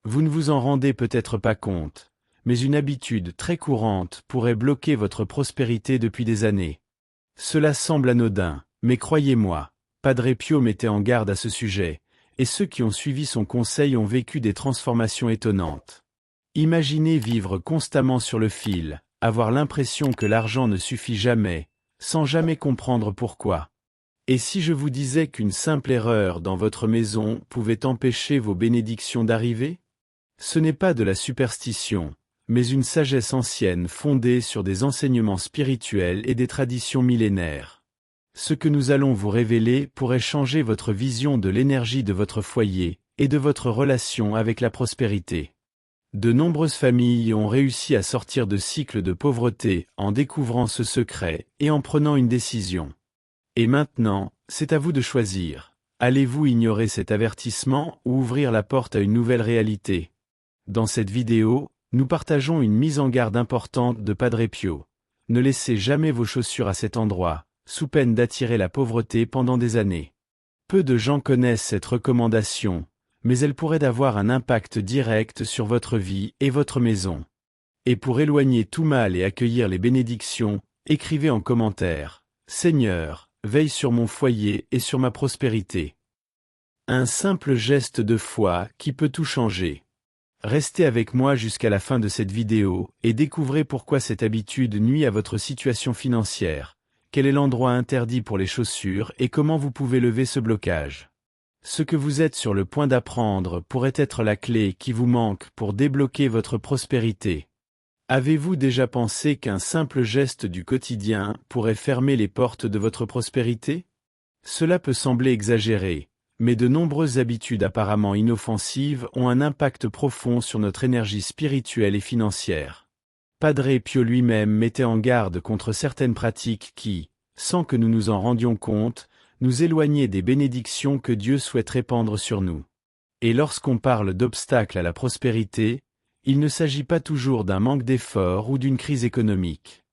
Vous ne vous en rendez peut-être pas compte, mais une habitude très courante pourrait bloquer votre prospérité depuis des années. Cela semble anodin, mais croyez-moi, Padre Pio mettait en garde à ce sujet, et ceux qui ont suivi son conseil ont vécu des transformations étonnantes. Imaginez vivre constamment sur le fil, avoir l'impression que l'argent ne suffit jamais, sans jamais comprendre pourquoi. Et si je vous disais qu'une simple erreur dans votre maison pouvait empêcher vos bénédictions d'arriver? Ce n'est pas de la superstition, mais une sagesse ancienne fondée sur des enseignements spirituels et des traditions millénaires. Ce que nous allons vous révéler pourrait changer votre vision de l'énergie de votre foyer et de votre relation avec la prospérité. De nombreuses familles ont réussi à sortir de cycles de pauvreté en découvrant ce secret et en prenant une décision. Et maintenant, c'est à vous de choisir. Allez-vous ignorer cet avertissement ou ouvrir la porte à une nouvelle réalité? Dans cette vidéo, nous partageons une mise en garde importante de Padre Pio. Ne laissez jamais vos chaussures à cet endroit, sous peine d'attirer la pauvreté pendant des années. Peu de gens connaissent cette recommandation, mais elle pourrait avoir un impact direct sur votre vie et votre maison. Et pour éloigner tout mal et accueillir les bénédictions, écrivez en commentaire « Seigneur, veille sur mon foyer et sur ma prospérité ». Un simple geste de foi qui peut tout changer. Restez avec moi jusqu'à la fin de cette vidéo et découvrez pourquoi cette habitude nuit à votre situation financière, quel est l'endroit interdit pour les chaussures et comment vous pouvez lever ce blocage. Ce que vous êtes sur le point d'apprendre pourrait être la clé qui vous manque pour débloquer votre prospérité. Avez-vous déjà pensé qu'un simple geste du quotidien pourrait fermer les portes de votre prospérité? Cela peut sembler exagéré, mais de nombreuses habitudes apparemment inoffensives ont un impact profond sur notre énergie spirituelle et financière. Padre Pio lui-même mettait en garde contre certaines pratiques qui, sans que nous nous en rendions compte, nous éloignaient des bénédictions que Dieu souhaite répandre sur nous. Et lorsqu'on parle d'obstacles à la prospérité, il ne s'agit pas toujours d'un manque d'effort ou d'une crise économique.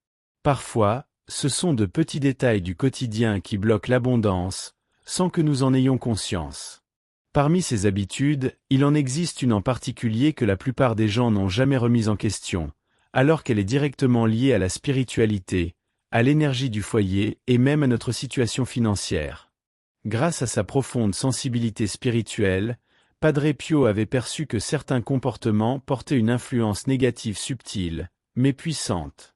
Parfois, ce sont de petits détails du quotidien qui bloquent l'abondance, sans que nous en ayons conscience. Parmi ces habitudes, il en existe une en particulier que la plupart des gens n'ont jamais remise en question, alors qu'elle est directement liée à la spiritualité, à l'énergie du foyer et même à notre situation financière. Grâce à sa profonde sensibilité spirituelle, Padre Pio avait perçu que certains comportements portaient une influence négative subtile, mais puissante.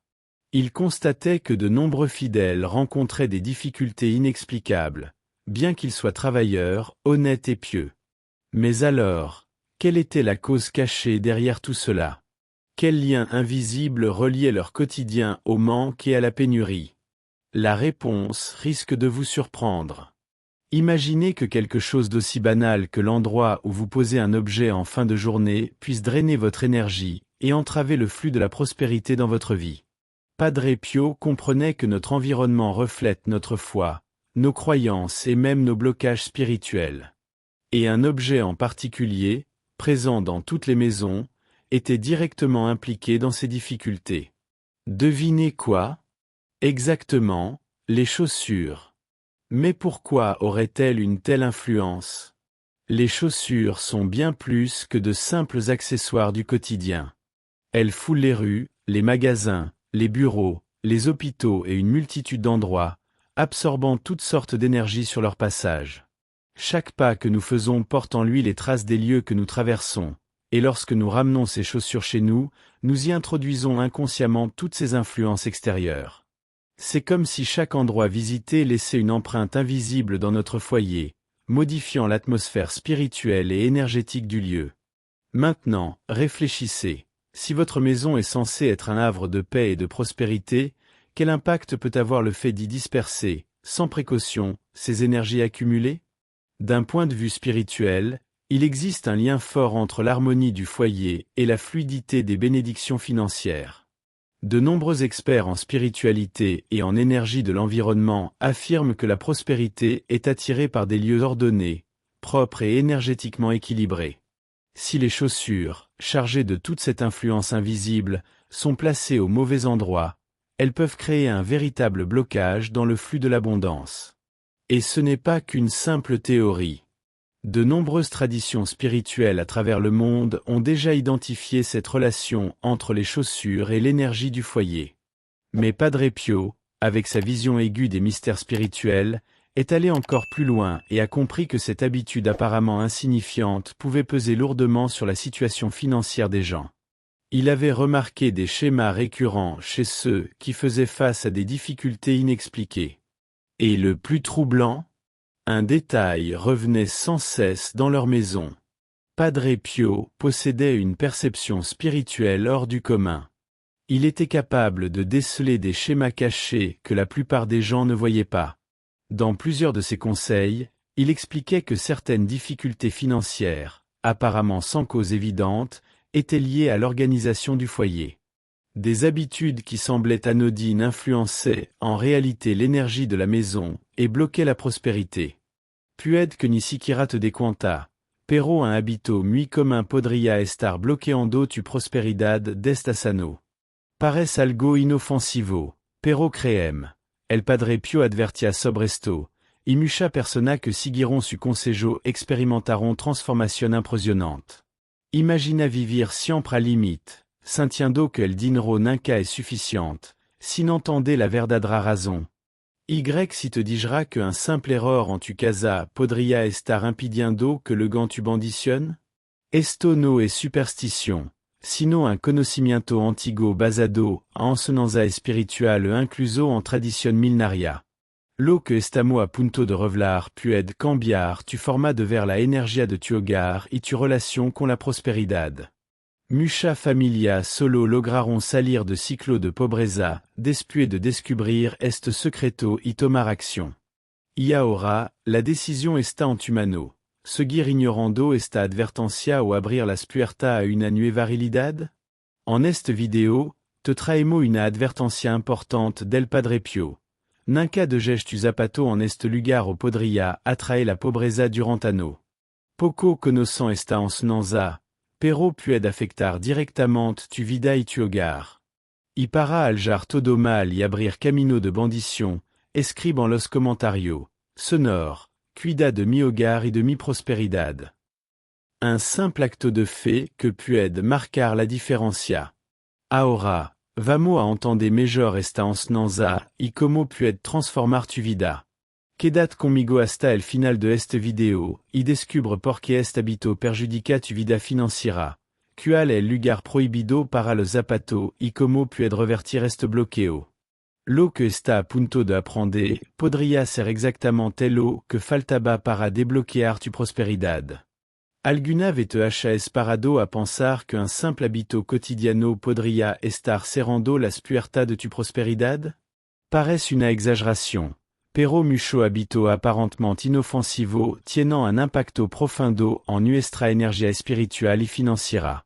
Il constatait que de nombreux fidèles rencontraient des difficultés inexplicables, bien qu'ils soient travailleurs, honnêtes et pieux. Mais alors, quelle était la cause cachée derrière tout cela? Quel lien invisible reliait leur quotidien au manque et à la pénurie? La réponse risque de vous surprendre. Imaginez que quelque chose d'aussi banal que l'endroit où vous posez un objet en fin de journée puisse drainer votre énergie et entraver le flux de la prospérité dans votre vie. Padre Pio comprenait que notre environnement reflète notre foi, nos croyances et même nos blocages spirituels. Et un objet en particulier, présent dans toutes les maisons, était directement impliqué dans ces difficultés. Devinez quoi? Exactement, les chaussures. Mais pourquoi auraient-elles une telle influence? Les chaussures sont bien plus que de simples accessoires du quotidien. Elles foulent les rues, les magasins, les bureaux, les hôpitaux et une multitude d'endroits, absorbant toutes sortes d'énergie sur leur passage. Chaque pas que nous faisons porte en lui les traces des lieux que nous traversons, et lorsque nous ramenons ces chaussures chez nous, nous y introduisons inconsciemment toutes ces influences extérieures. C'est comme si chaque endroit visité laissait une empreinte invisible dans notre foyer, modifiant l'atmosphère spirituelle et énergétique du lieu. Maintenant, réfléchissez. Si votre maison est censée être un havre de paix et de prospérité, quel impact peut avoir le fait d'y disperser, sans précaution, ces énergies accumulées? D'un point de vue spirituel, il existe un lien fort entre l'harmonie du foyer et la fluidité des bénédictions financières. De nombreux experts en spiritualité et en énergie de l'environnement affirment que la prospérité est attirée par des lieux ordonnés, propres et énergétiquement équilibrés. Si les chaussures, chargées de toute cette influence invisible, sont placées au mauvais endroit, elles peuvent créer un véritable blocage dans le flux de l'abondance. Et ce n'est pas qu'une simple théorie. De nombreuses traditions spirituelles à travers le monde ont déjà identifié cette relation entre les chaussures et l'énergie du foyer. Mais Padre Pio, avec sa vision aiguë des mystères spirituels, est allé encore plus loin et a compris que cette habitude apparemment insignifiante pouvait peser lourdement sur la situation financière des gens. Il avait remarqué des schémas récurrents chez ceux qui faisaient face à des difficultés inexpliquées. Et le plus troublant, un détail revenait sans cesse dans leur maison. Padre Pio possédait une perception spirituelle hors du commun. Il était capable de déceler des schémas cachés que la plupart des gens ne voyaient pas. Dans plusieurs de ses conseils, il expliquait que certaines difficultés financières, apparemment sans cause évidente, étaient liées à l'organisation du foyer. Des habitudes qui semblaient anodines influençaient en réalité l'énergie de la maison et bloquaient la prospérité. Pued que ni siquiera te decuanta, pero un habito muy commun podría estar bloqueando tu prosperidad desta sano. Parece algo inofensivo, pero creem. El Padre Pio advertia sobre esto, y mucha persona que siguieron su consejo experimentaron transformación impresionante. Imagina vivir siempre al limite, sintiendo que el dinero nunca es suficiente, sin entender la verdadera razón. Y si te dijera que un simple error en tu casa podría estar impidiendo que le gain tu bandicionnes? Esto no es superstición, sino un conocimiento antiguo basado en enseñanza espiritual incluso en tradición milenaria. Lo que estamos a punto de revelar puede cambiar tu forma de ver la energía de tu hogar y tu relación con la prosperidad. Mucha familia solo lograron salir de ciclo de pobreza, después de descubrir este secreto y tomar acción. Y ahora, la decisión está en tu mano. Seguir ignorando esta advertencia o abrir las puertas a una nueva realidad? En esta video, te traemos una advertencia importante del Padre Pio. Nunca dejes tu zapato en este lugar o podría atraer la pobreza durant ano. Poco conocen esta enseñanza, pero puede afectar directamente tu vida y tu hogar. Y para aljar todo mal y abrir camino de bendición, escribe en los comentarios, sonore, cuida de mi hogar y de mi prosperidad. Un simple acte de fe que puede marcar la diferencia. Ahora, vamos a entender mejor esta enseñanza y cómo puede transformar tu vida. Quédate conmigo hasta el final de este video, y descubre por qué este hábito perjudica tu vida financiera. ¿Cuál es el lugar prohibido para los zapatos y cómo puede revertir este bloqueo? Lo que está a punto de aprender podría ser exactamente lo que faltaba para desbloquear tu prosperidad. ¿Alguna vez te has parado a pensar que un simple hábito cotidiano podría estar cerrando las puertas de tu prosperidad? Parece una exageración. Pero mucho habito aparentemente inofensivo tienen un impacto profundo en nuestra energía espiritual y financiera.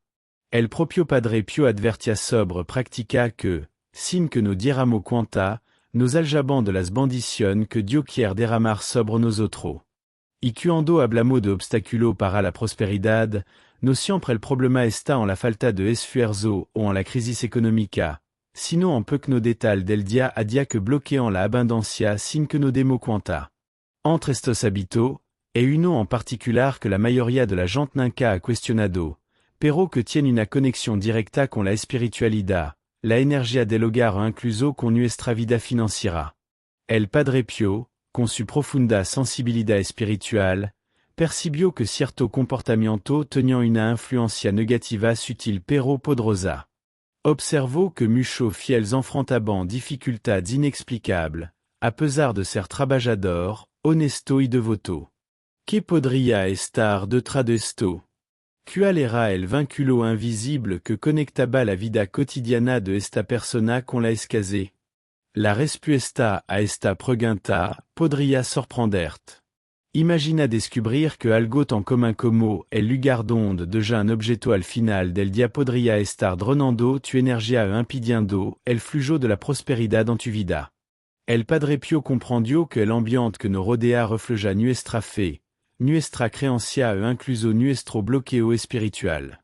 El propio Padre Pio advertia sobre práctica que, sin que no diéramos cuenta, nos aljabamos de las bendiciones que Dios quiere derramar sobre nosotros. Y cuando hablamos de obstáculo para la prosperidad, no siempre el problema está en la falta de esfuerzo o en la crisis económica, sino en pequeños detalles del día a día que bloquean la abundancia sin que nos demos cuenta. Entre estos hábitos, hay uno en particular que la mayoría de la gente nunca ha cuestionado, pero que tiene una conexión directa con la espiritualidad, la energía del hogar incluso con nuestra vida financiera. El Padre Pio, con su profunda sensibilidad espiritual, percibió que cierto comportamiento tenían una influencia negativa sutil pero poderosa. Observó que muchos fieles enfrentaban dificultades inexplicables, a pesar de ser trabajador, honesto y devoto. ¿Qué podría estar detrás de esto? ¿Cuál era el vínculo invisible que conectaba la vida cotidiana de esta persona con la escasez? La respuesta a esta pregunta podría sorprenderte. Imagina descubrir que algo tan común como el lugar donde deja un objeto al final del día podría estar drenando tu energía o impidiendo el flujo de la prosperidad en tu vida. El Padre Pio comprendió que el ambiente que nos rodea refleja nuestra fe, nuestra creencia o incluso nuestro bloqueo espiritual.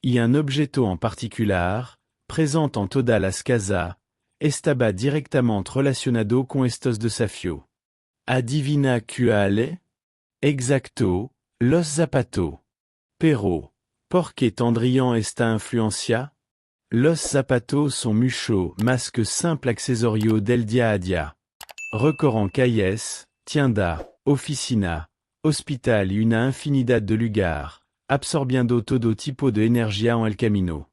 Y un objeto en particular, presente en todas las casas, estaba directamente relacionado con estos desafíos. Adivina cuál es? Exacto, Los Zapatos. Pero. Porque tendrian esta influencia? Los zapatos son muchos más que simple accesorio del día a día. Recorren calles, tiendas, oficina, hospital y una infinidad de lugar, absorbiendo todo tipo de energía en el camino.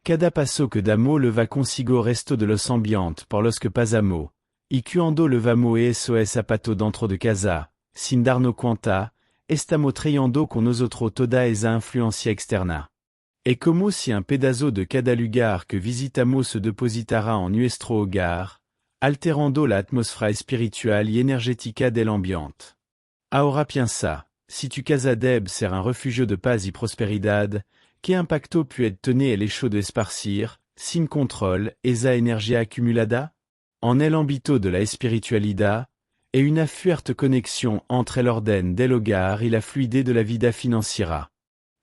Cada paso que damos le va consigo resto de los ambiente por los que pasamos, y cuando le vamos eso es zapato dentro de casa, sin darnos cuenta, estamos trayendo con nosotros toda esa influencia externa. Es como si un pedazo de cada lugar que visitamos se depositara en nuestro hogar, alterando la atmósfera espiritual y energética del ambiente. Ahora piensa, si tu casa debe ser un refugio de paz y prosperidad, ¿qué impacto puede tener el hecho de esparcir, sin control, esa energía acumulada? En el ámbito de la espiritualidad, et une fuerte connexion entre el orden del hogar y la fluidez de la vida financiera.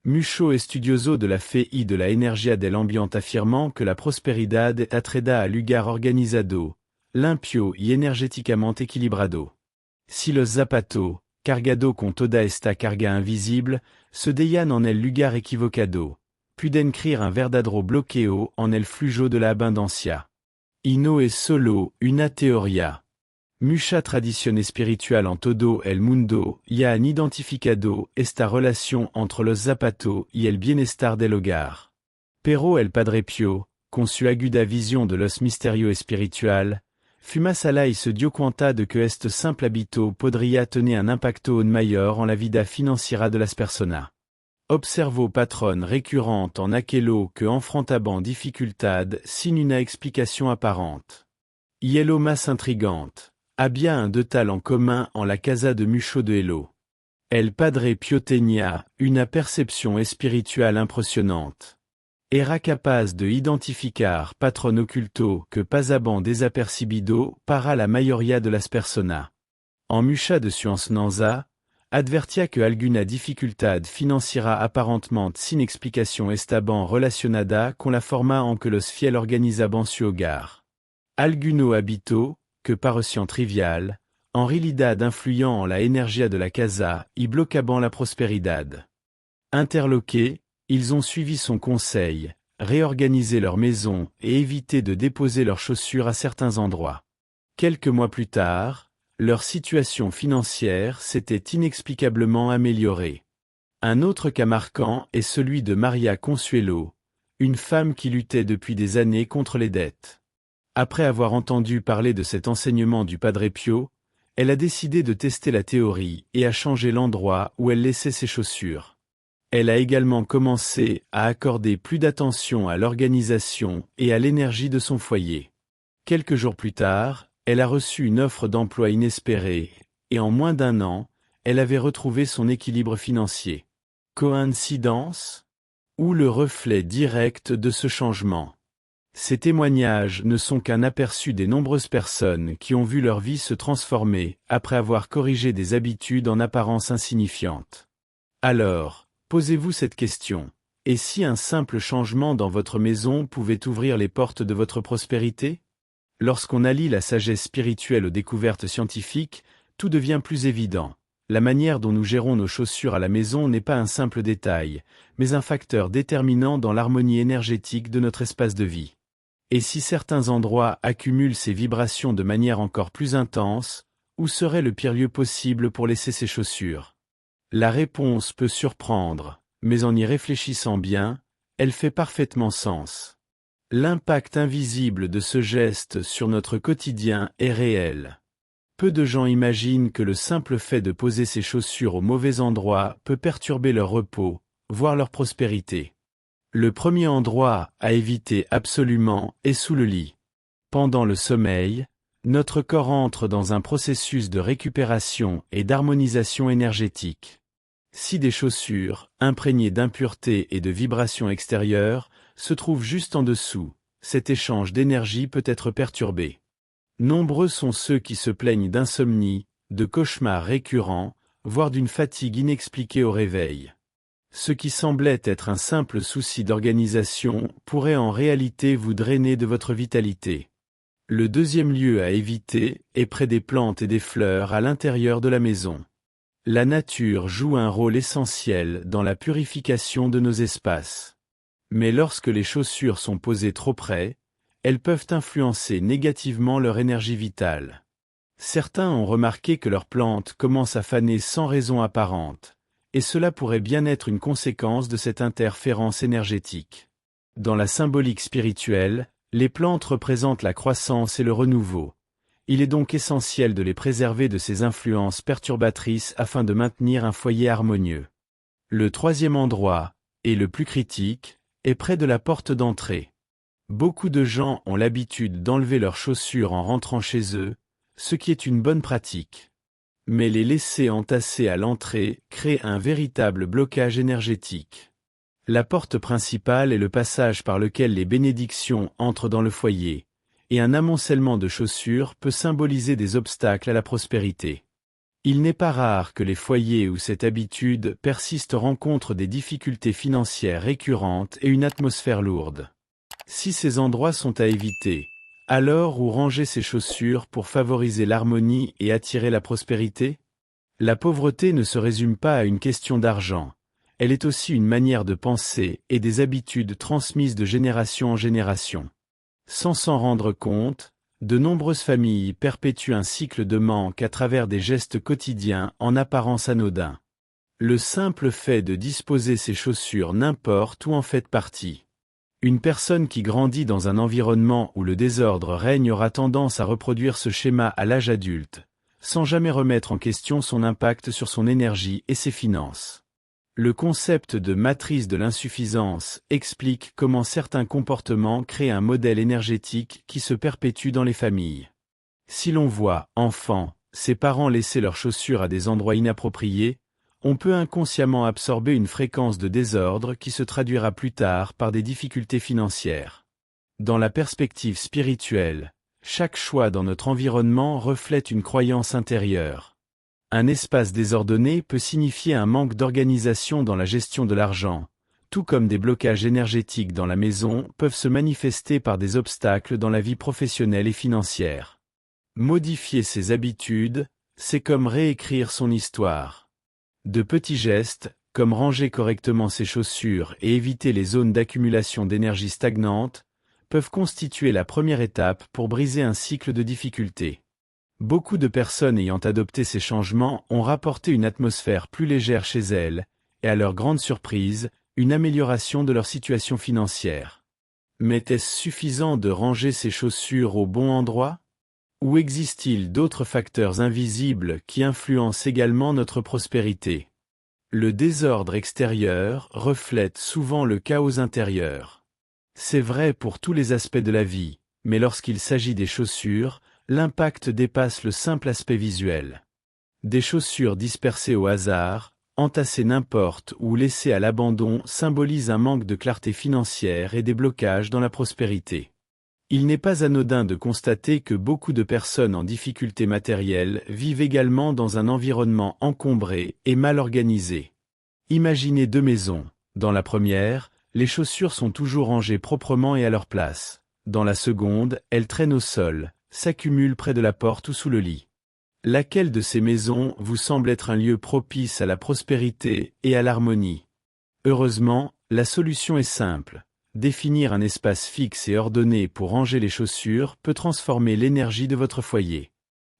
Mucho estudioso de la fe y de la energía del ambiente affirmant que la prosperidad est atraída al lugar organizado, limpio y energéticamente equilibrado. Si los zapatos, cargado con toda esta carga invisible, se dejan en el lugar equivocado, pueden crear un verdadero bloqueo en el flujo de la abundancia. Y no es solo una teoría. Mucha tradición espiritual en todo el mundo ya han identificado esta relación entre los zapatos y el bienestar del hogar. Pero el Padre Pío, con su aguda visión de los misterios espiritual, fut más allá y se dio cuenta de que este simple hábito podría tener un impacto aún mayor en la vida financiera de las personas. Observo patrón récurrente en aquello que enfrentaban dificultad sin una explicación apparente. Y el lo más intrigante. Había un détail en commun en la casa de Mucho de Elo. El Padre Pío tenía una percepción espiritual impresionante. Era capaz de identificar patrón oculto que pasaban desapercibido para la mayoría de las personas. En mucha de su enseñanza, advertía que alguna dificultad financiera aparentemente sin explicación estaban relacionada con la forma en que los fieles organizaban su hogar. Alguno habito, que parecían trivial, en realidad influant en la energía de la casa y bloquaban la prosperidad. Interloqués, ils ont suivi son conseil, réorganisé leur maison et évité de déposer leurs chaussures à certains endroits. Quelques mois plus tard, leur situation financière s'était inexplicablement améliorée. Un autre cas marquant est celui de Maria Consuelo, une femme qui luttait depuis des années contre les dettes. Après avoir entendu parler de cet enseignement du Padre Pío, elle a décidé de tester la théorie et a changé l'endroit où elle laissait ses chaussures. Elle a également commencé à accorder plus d'attention à l'organisation et à l'énergie de son foyer. Quelques jours plus tard, elle a reçu une offre d'emploi inespérée, et en moins d'un an, elle avait retrouvé son équilibre financier. Coïncidence? Ou le reflet direct de ce changement? Ces témoignages ne sont qu'un aperçu des nombreuses personnes qui ont vu leur vie se transformer après avoir corrigé des habitudes en apparence insignifiantes. Alors, posez-vous cette question. Et si un simple changement dans votre maison pouvait ouvrir les portes de votre prospérité? Lorsqu'on allie la sagesse spirituelle aux découvertes scientifiques, tout devient plus évident. La manière dont nous gérons nos chaussures à la maison n'est pas un simple détail, mais un facteur déterminant dans l'harmonie énergétique de notre espace de vie. Et si certains endroits accumulent ces vibrations de manière encore plus intense, où serait le pire lieu possible pour laisser ses chaussures? La réponse peut surprendre, mais en y réfléchissant bien, elle fait parfaitement sens. L'impact invisible de ce geste sur notre quotidien est réel. Peu de gens imaginent que le simple fait de poser ses chaussures au mauvais endroit peut perturber leur repos, voire leur prospérité. Le premier endroit à éviter absolument est sous le lit. Pendant le sommeil, notre corps entre dans un processus de récupération et d'harmonisation énergétique. Si des chaussures, imprégnées d'impuretés et de vibrations extérieures, se trouvent juste en dessous, cet échange d'énergie peut être perturbé. Nombreux sont ceux qui se plaignent d'insomnie, de cauchemars récurrents, voire d'une fatigue inexpliquée au réveil. Ce qui semblait être un simple souci d'organisation pourrait en réalité vous drainer de votre vitalité. Le deuxième lieu à éviter est près des plantes et des fleurs à l'intérieur de la maison. La nature joue un rôle essentiel dans la purification de nos espaces. Mais lorsque les chaussures sont posées trop près, elles peuvent influencer négativement leur énergie vitale. Certains ont remarqué que leurs plantes commencent à faner sans raison apparente, et cela pourrait bien être une conséquence de cette interférence énergétique. Dans la symbolique spirituelle, les plantes représentent la croissance et le renouveau. Il est donc essentiel de les préserver de ces influences perturbatrices afin de maintenir un foyer harmonieux. Le troisième endroit, et le plus critique, est près de la porte d'entrée. Beaucoup de gens ont l'habitude d'enlever leurs chaussures en rentrant chez eux, ce qui est une bonne pratique. Mais les laisser entassées à l'entrée crée un véritable blocage énergétique. La porte principale est le passage par lequel les bénédictions entrent dans le foyer, et un amoncellement de chaussures peut symboliser des obstacles à la prospérité. Il n'est pas rare que les foyers où cette habitude persiste rencontrent des difficultés financières récurrentes et une atmosphère lourde. Si ces endroits sont à éviter, alors où ranger ses chaussures pour favoriser l'harmonie et attirer la prospérité? La pauvreté ne se résume pas à une question d'argent, elle est aussi une manière de penser et des habitudes transmises de génération en génération. Sans s'en rendre compte, de nombreuses familles perpétuent un cycle de manque à travers des gestes quotidiens en apparence anodins. Le simple fait de disposer ses chaussures n'importe où en fait partie. Une personne qui grandit dans un environnement où le désordre règne aura tendance à reproduire ce schéma à l'âge adulte, sans jamais remettre en question son impact sur son énergie et ses finances. Le concept de matrice de l'insuffisance explique comment certains comportements créent un modèle énergétique qui se perpétue dans les familles. Si l'on voit, enfant, ses parents laisser leurs chaussures à des endroits inappropriés, on peut inconsciemment absorber une fréquence de désordre qui se traduira plus tard par des difficultés financières. Dans la perspective spirituelle, chaque choix dans notre environnement reflète une croyance intérieure. Un espace désordonné peut signifier un manque d'organisation dans la gestion de l'argent, tout comme des blocages énergétiques dans la maison peuvent se manifester par des obstacles dans la vie professionnelle et financière. Modifier ses habitudes, c'est comme réécrire son histoire. De petits gestes, comme ranger correctement ses chaussures et éviter les zones d'accumulation d'énergie stagnante, peuvent constituer la première étape pour briser un cycle de difficultés. Beaucoup de personnes ayant adopté ces changements ont rapporté une atmosphère plus légère chez elles, et à leur grande surprise, une amélioration de leur situation financière. Mais est-ce suffisant de ranger ses chaussures au bon endroit? Ou existe-t-il d'autres facteurs invisibles qui influencent également notre prospérité? Le désordre extérieur reflète souvent le chaos intérieur. C'est vrai pour tous les aspects de la vie, mais lorsqu'il s'agit des chaussures, l'impact dépasse le simple aspect visuel. Des chaussures dispersées au hasard, entassées n'importe où ou laissées à l'abandon symbolisent un manque de clarté financière et des blocages dans la prospérité. Il n'est pas anodin de constater que beaucoup de personnes en difficulté matérielle vivent également dans un environnement encombré et mal organisé. Imaginez deux maisons. Dans la première, les chaussures sont toujours rangées proprement et à leur place. Dans la seconde, elles traînent au sol, s'accumulent près de la porte ou sous le lit. Laquelle de ces maisons vous semble être un lieu propice à la prospérité et à l'harmonie? Heureusement, la solution est simple. Définir un espace fixe et ordonné pour ranger les chaussures peut transformer l'énergie de votre foyer.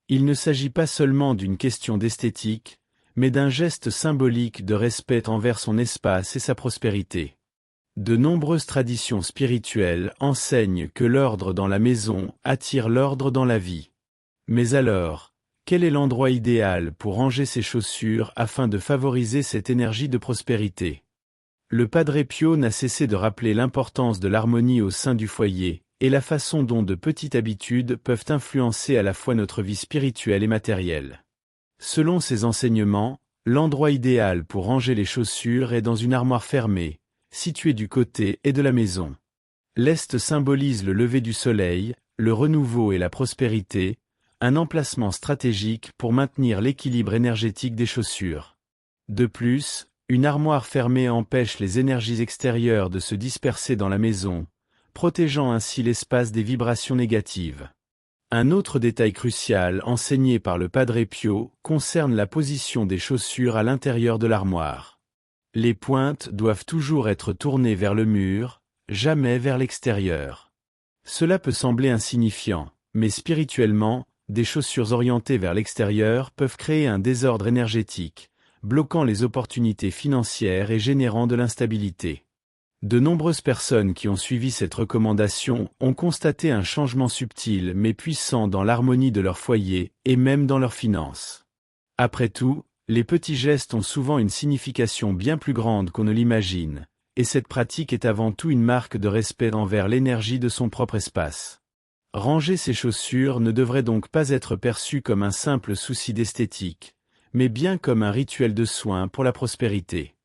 Il ne s'agit pas seulement d'une question d'esthétique, mais d'un geste symbolique de respect envers son espace et sa prospérité. De nombreuses traditions spirituelles enseignent que l'ordre dans la maison attire l'ordre dans la vie. Mais alors, quel est l'endroit idéal pour ranger ses chaussures afin de favoriser cette énergie de prospérité? Le Padre Pio n'a cessé de rappeler l'importance de l'harmonie au sein du foyer, et la façon dont de petites habitudes peuvent influencer à la fois notre vie spirituelle et matérielle. Selon ses enseignements, l'endroit idéal pour ranger les chaussures est dans une armoire fermée, située du côté et de la maison. L'Est symbolise le lever du soleil, le renouveau et la prospérité, un emplacement stratégique pour maintenir l'équilibre énergétique des chaussures. De plus, une armoire fermée empêche les énergies extérieures de se disperser dans la maison, protégeant ainsi l'espace des vibrations négatives. Un autre détail crucial enseigné par le Padre Pio concerne la position des chaussures à l'intérieur de l'armoire. Les pointes doivent toujours être tournées vers le mur, jamais vers l'extérieur. Cela peut sembler insignifiant, mais spirituellement, des chaussures orientées vers l'extérieur peuvent créer un désordre énergétique, bloquant les opportunités financières et générant de l'instabilité. De nombreuses personnes qui ont suivi cette recommandation ont constaté un changement subtil mais puissant dans l'harmonie de leur foyer et même dans leurs finances. Après tout, les petits gestes ont souvent une signification bien plus grande qu'on ne l'imagine, et cette pratique est avant tout une marque de respect envers l'énergie de son propre espace. Ranger ses chaussures ne devrait donc pas être perçu comme un simple souci d'esthétique, mais bien comme un rituel de soin pour la prospérité.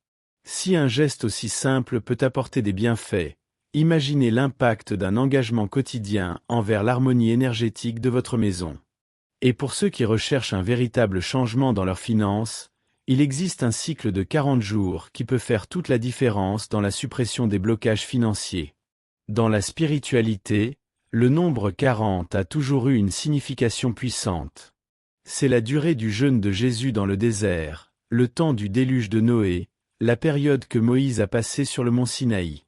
Si un geste aussi simple peut apporter des bienfaits, imaginez l'impact d'un engagement quotidien envers l'harmonie énergétique de votre maison. Et pour ceux qui recherchent un véritable changement dans leurs finances, il existe un cycle de 40 jours qui peut faire toute la différence dans la suppression des blocages financiers. Dans la spiritualité, le nombre 40 a toujours eu une signification puissante. C'est la durée du jeûne de Jésus dans le désert, le temps du déluge de Noé, la période que Moïse a passée sur le mont Sinaï.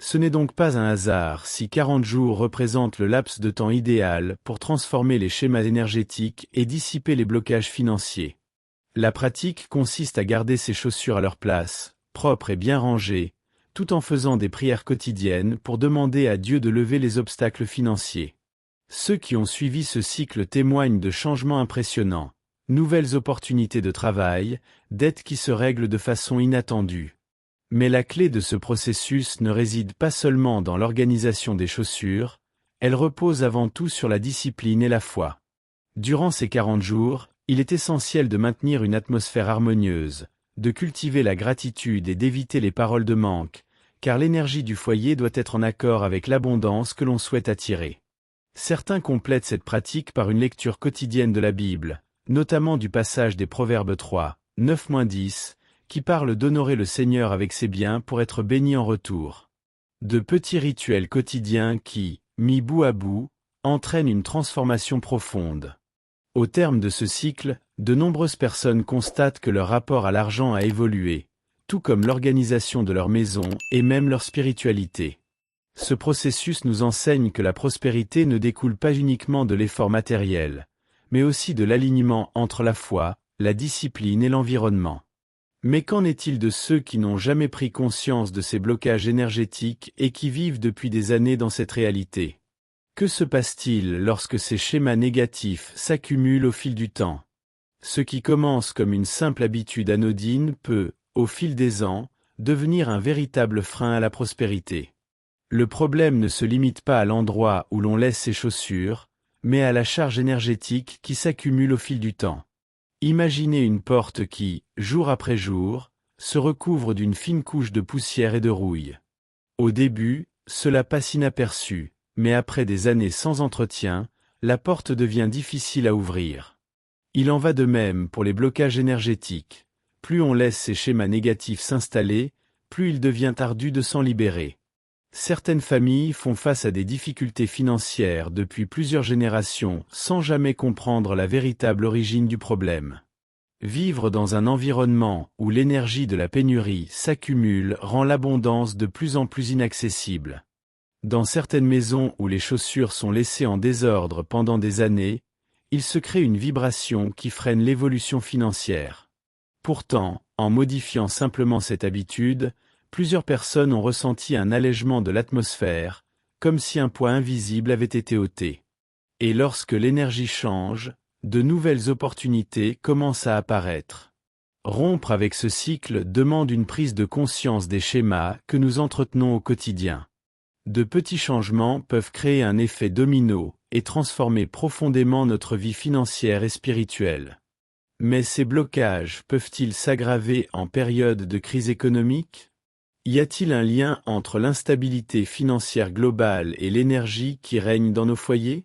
Ce n'est donc pas un hasard si 40 jours représentent le laps de temps idéal pour transformer les schémas énergétiques et dissiper les blocages financiers. La pratique consiste à garder ses chaussures à leur place, propres et bien rangées, tout en faisant des prières quotidiennes pour demander à Dieu de lever les obstacles financiers. Ceux qui ont suivi ce cycle témoignent de changements impressionnants. Nouvelles opportunités de travail, dettes qui se règlent de façon inattendue. Mais la clé de ce processus ne réside pas seulement dans l'organisation des chaussures, elle repose avant tout sur la discipline et la foi. Durant ces 40 jours, il est essentiel de maintenir une atmosphère harmonieuse, de cultiver la gratitude et d'éviter les paroles de manque, car l'énergie du foyer doit être en accord avec l'abondance que l'on souhaite attirer. Certains complètent cette pratique par une lecture quotidienne de la Bible, notamment du passage des Proverbes 3, 9-10, qui parle d'honorer le Seigneur avec ses biens pour être béni en retour. De petits rituels quotidiens qui, mis bout à bout, entraînent une transformation profonde. Au terme de ce cycle, de nombreuses personnes constatent que leur rapport à l'argent a évolué, tout comme l'organisation de leur maison et même leur spiritualité. Ce processus nous enseigne que la prospérité ne découle pas uniquement de l'effort matériel, mais aussi de l'alignement entre la foi, la discipline et l'environnement. Mais qu'en est-il de ceux qui n'ont jamais pris conscience de ces blocages énergétiques et qui vivent depuis des années dans cette réalité? Que se passe-t-il lorsque ces schémas négatifs s'accumulent au fil du temps? Ce qui commence comme une simple habitude anodine peut, au fil des ans, devenir un véritable frein à la prospérité. Le problème ne se limite pas à l'endroit où l'on laisse ses chaussures, mais à la charge énergétique qui s'accumule au fil du temps. Imaginez une porte qui, jour après jour, se recouvre d'une fine couche de poussière et de rouille. Au début, cela passe inaperçu, mais après des années sans entretien, la porte devient difficile à ouvrir. Il en va de même pour les blocages énergétiques. Plus on laisse ces schémas négatifs s'installer, plus il devient ardu de s'en libérer. Certaines familles font face à des difficultés financières depuis plusieurs générations sans jamais comprendre la véritable origine du problème. Vivre dans un environnement où l'énergie de la pénurie s'accumule rend l'abondance de plus en plus inaccessible. Dans certaines maisons où les chaussures sont laissées en désordre pendant des années, il se crée une vibration qui freine l'évolution financière. Pourtant, en modifiant simplement cette habitude, plusieurs personnes ont ressenti un allègement de l'atmosphère, comme si un poids invisible avait été ôté. Et lorsque l'énergie change, de nouvelles opportunités commencent à apparaître. Rompre avec ce cycle demande une prise de conscience des schémas que nous entretenons au quotidien. De petits changements peuvent créer un effet domino et transformer profondément notre vie financière et spirituelle. Mais ces blocages peuvent-ils s'aggraver en période de crise économique? Y a-t-il un lien entre l'instabilité financière globale et l'énergie qui règne dans nos foyers?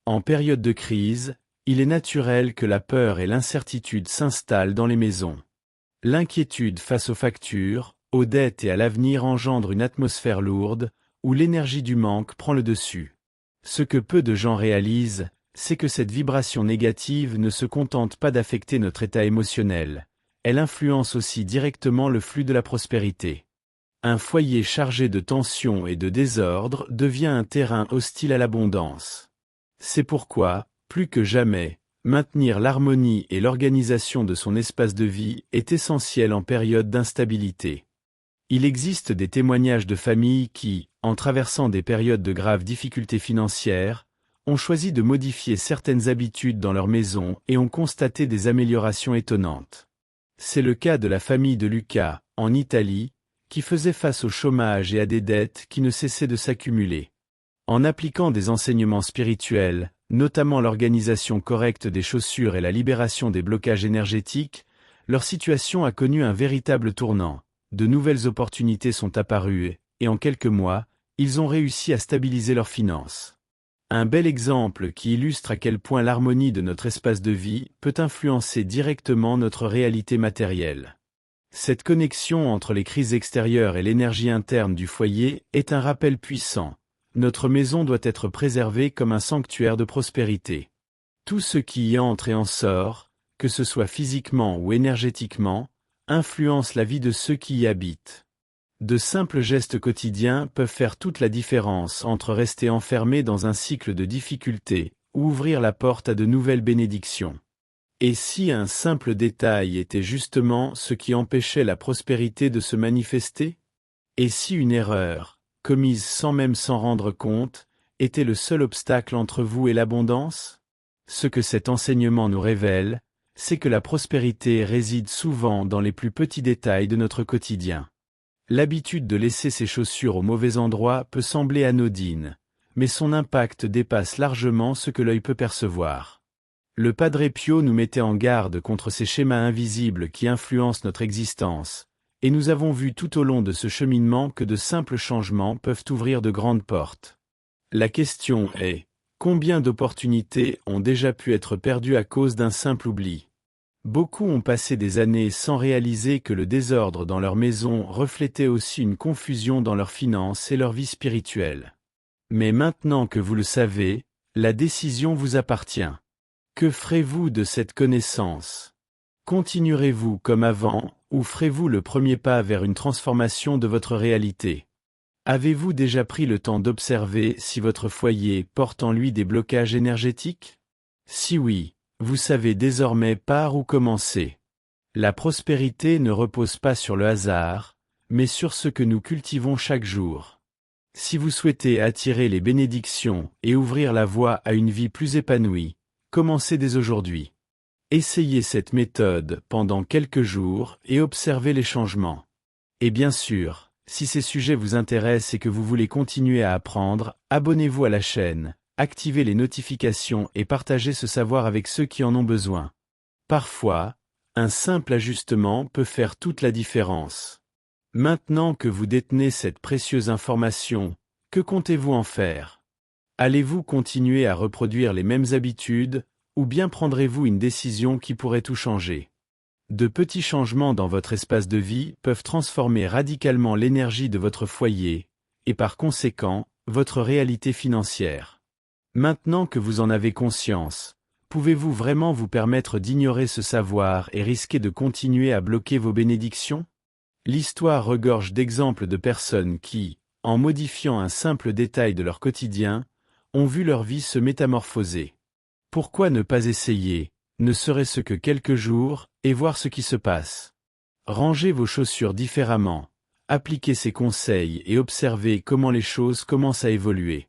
En période de crise, il est naturel que la peur et l'incertitude s'installent dans les maisons. L'inquiétude face aux factures, aux dettes et à l'avenir engendre une atmosphère lourde, où l'énergie du manque prend le dessus. Ce que peu de gens réalisent, c'est que cette vibration négative ne se contente pas d'affecter notre état émotionnel, elle influence aussi directement le flux de la prospérité. Un foyer chargé de tensions et de désordre devient un terrain hostile à l'abondance. C'est pourquoi, plus que jamais, maintenir l'harmonie et l'organisation de son espace de vie est essentiel en période d'instabilité. Il existe des témoignages de familles qui, en traversant des périodes de graves difficultés financières, ont choisi de modifier certaines habitudes dans leur maison et ont constaté des améliorations étonnantes. C'est le cas de la famille de Lucas, en Italie, qui faisait face au chômage et à des dettes qui ne cessaient de s'accumuler. En appliquant des enseignements spirituels, notamment l'organisation correcte des chaussures et la libération des blocages énergétiques, leur situation a connu un véritable tournant. De nouvelles opportunités sont apparues et en quelques mois, ils ont réussi à stabiliser leurs finances. Un bel exemple qui illustre à quel point l'harmonie de notre espace de vie peut influencer directement notre réalité matérielle. Cette connexion entre les crises extérieures et l'énergie interne du foyer est un rappel puissant. Notre maison doit être préservée comme un sanctuaire de prospérité. Tout ce qui y entre et en sort, que ce soit physiquement ou énergétiquement, influence la vie de ceux qui y habitent. De simples gestes quotidiens peuvent faire toute la différence entre rester enfermé dans un cycle de difficultés ou ouvrir la porte à de nouvelles bénédictions. Et si un simple détail était justement ce qui empêchait la prospérité de se manifester? Et si une erreur, commise sans même s'en rendre compte, était le seul obstacle entre vous et l'abondance? Ce que cet enseignement nous révèle, c'est que la prospérité réside souvent dans les plus petits détails de notre quotidien. L'habitude de laisser ses chaussures au mauvais endroit peut sembler anodine, mais son impact dépasse largement ce que l'œil peut percevoir. Le Padre Pio nous mettait en garde contre ces schémas invisibles qui influencent notre existence, et nous avons vu tout au long de ce cheminement que de simples changements peuvent ouvrir de grandes portes. La question est, combien d'opportunités ont déjà pu être perdues à cause d'un simple oubli? Beaucoup ont passé des années sans réaliser que le désordre dans leur maison reflétait aussi une confusion dans leurs finances et leur vie spirituelle. Mais maintenant que vous le savez, la décision vous appartient. Que ferez-vous de cette connaissance? Continuerez-vous comme avant, ou ferez-vous le premier pas vers une transformation de votre réalité? Avez-vous déjà pris le temps d'observer si votre foyer porte en lui des blocages énergétiques? Si oui, vous savez désormais par où commencer. La prospérité ne repose pas sur le hasard, mais sur ce que nous cultivons chaque jour. Si vous souhaitez attirer les bénédictions et ouvrir la voie à une vie plus épanouie, commencez dès aujourd'hui. Essayez cette méthode pendant quelques jours et observez les changements. Et bien sûr, si ces sujets vous intéressent et que vous voulez continuer à apprendre, abonnez-vous à la chaîne. Activez les notifications et partagez ce savoir avec ceux qui en ont besoin. Parfois, un simple ajustement peut faire toute la différence. Maintenant que vous détenez cette précieuse information, que comptez-vous en faire? Allez-vous continuer à reproduire les mêmes habitudes, ou bien prendrez-vous une décision qui pourrait tout changer? De petits changements dans votre espace de vie peuvent transformer radicalement l'énergie de votre foyer, et par conséquent, votre réalité financière. Maintenant que vous en avez conscience, pouvez-vous vraiment vous permettre d'ignorer ce savoir et risquer de continuer à bloquer vos bénédictions? L'histoire regorge d'exemples de personnes qui, en modifiant un simple détail de leur quotidien, ont vu leur vie se métamorphoser. Pourquoi ne pas essayer, ne serait-ce que quelques jours, et voir ce qui se passe? Rangez vos chaussures différemment, appliquez ces conseils et observez comment les choses commencent à évoluer.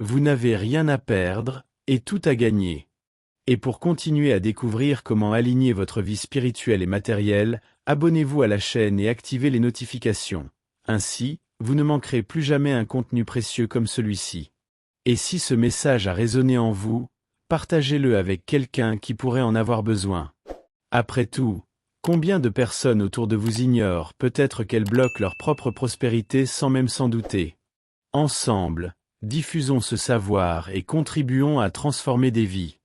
Vous n'avez rien à perdre, et tout à gagner. Et pour continuer à découvrir comment aligner votre vie spirituelle et matérielle, abonnez-vous à la chaîne et activez les notifications. Ainsi, vous ne manquerez plus jamais un contenu précieux comme celui-ci. Et si ce message a résonné en vous, partagez-le avec quelqu'un qui pourrait en avoir besoin. Après tout, combien de personnes autour de vous ignorent peut-être qu'elles bloquent leur propre prospérité sans même s'en douter? Ensemble, diffusons ce savoir et contribuons à transformer des vies.